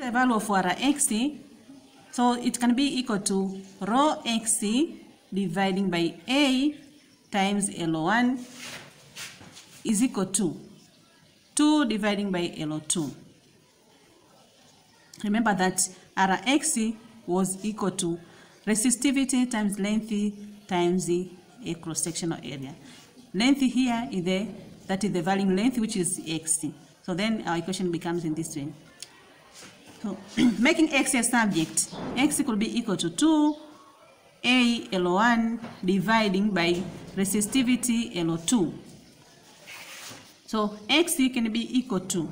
the value of Rx, so it can be equal to rho x dividing by A times L1 is equal to 2 dividing by L2. Remember that Rx was equal to resistivity times length times a cross-sectional area. Length here is that is the varying length, which is x. So then our equation becomes in this way. So making x a subject, x could be equal to 2a L1 dividing by resistivity L2. So x can be equal to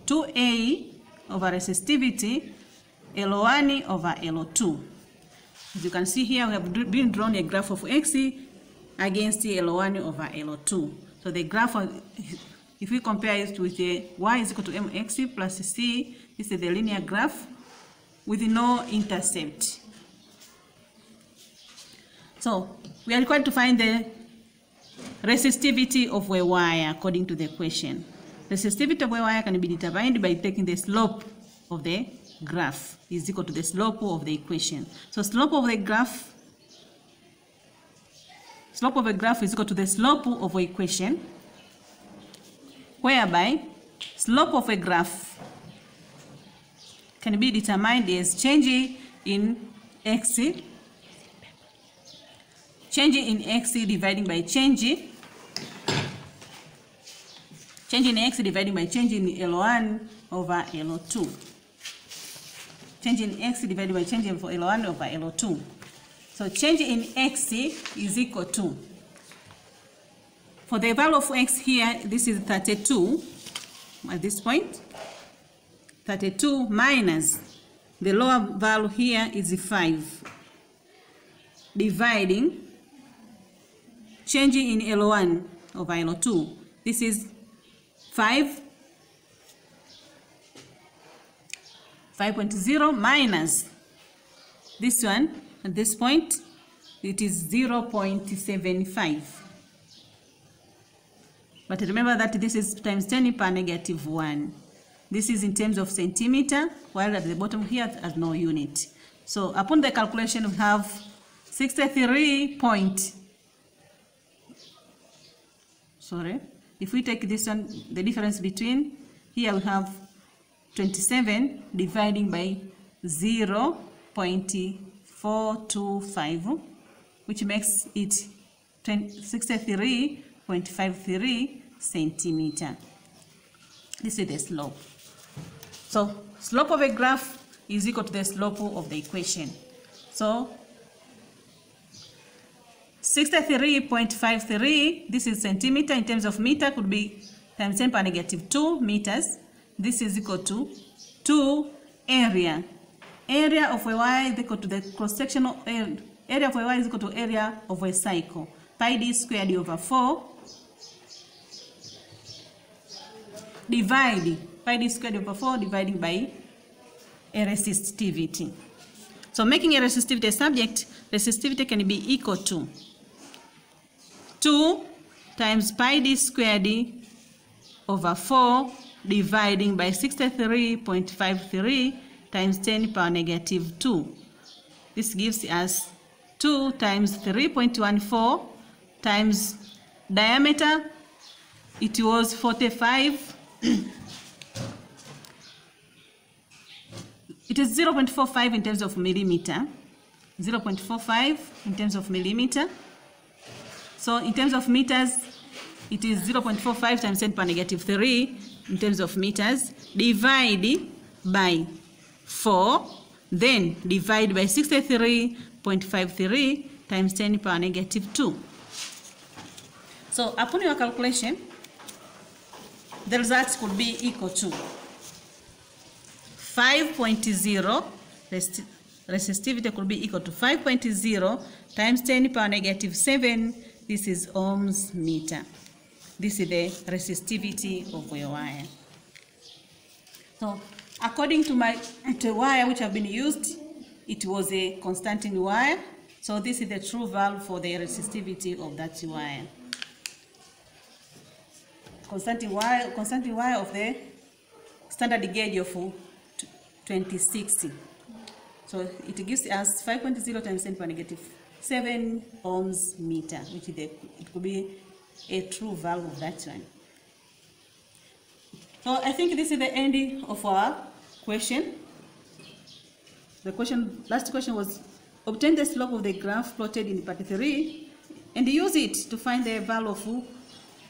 2a over resistivity L1 over L2. As you can see here, we have been drawn a graph of x against L1 over L2. So the graph, if we compare it with the y is equal to mx plus c, this is the linear graph with no intercept. So we are required to find the resistivity of a wire according to the question. Resistivity of a wire can be determined by taking the slope of the graph is equal to the slope of the equation. So slope of a graph is equal to the slope of the equation, whereby slope of a graph can be determined as change in x dividing by change in x dividing by change in L1 over L2. Change in x divided by change in L1 over L2. So change in x is equal to, for the value of x here, this is 32 at this point. 32 minus the lower value here is 5. Dividing change in L1 over L2. This is 5.0 minus this one at this point, it is 0.75. But remember that this is times 10 per negative 1. This is in terms of centimeter, while at the bottom here has no unit. So upon the calculation, we have 63 point. Sorry. If we take this one, the difference between, here we have 27 dividing by 0.425, which makes it 63.53 centimeter. This is the slope. So slope of a graph is equal to the slope of the equation. So 63.53, this is centimeter. In terms of meter, could be times 10 power negative 2 meters. This is equal to 2 area. Area of a y is equal to the cross-sectional area of a y is equal to area of a cycle. Pi d squared over 4 dividing pi d squared over 4 dividing by a resistivity. So making a resistivity a subject, resistivity can be equal to 2 times pi d squared over 4 dividing by 63.53 times 10 power negative 2. This gives us 2 times 3.14 times diameter. It was 45. It is 0.45 in terms of millimeter. 0.45 in terms of millimeter. So in terms of meters, it is 0.45 times 10 power negative 3 in terms of meters. Divide by 4, then divide by 63.53 times 10 power negative 2. So upon your calculation, the results could be equal to 5.0, resistivity could be equal to 5.0 times 10 power negative 7, this is ohms meter. This is the resistivity of a wire. So according to the wire which have been used, it was a constant wire. So this is the true value for the resistivity of that wire. Constant wire of the standard gauge of 2060. So it gives us 5.0 times 10 power negative 7 ohms meter, which is it could be a true value of that one. So I think this is the end of our question. The last question was, obtain the slope of the graph plotted in part 3 and use it to find the value of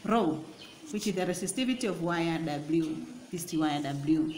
rho, which is the resistivity of wire W, this wire W.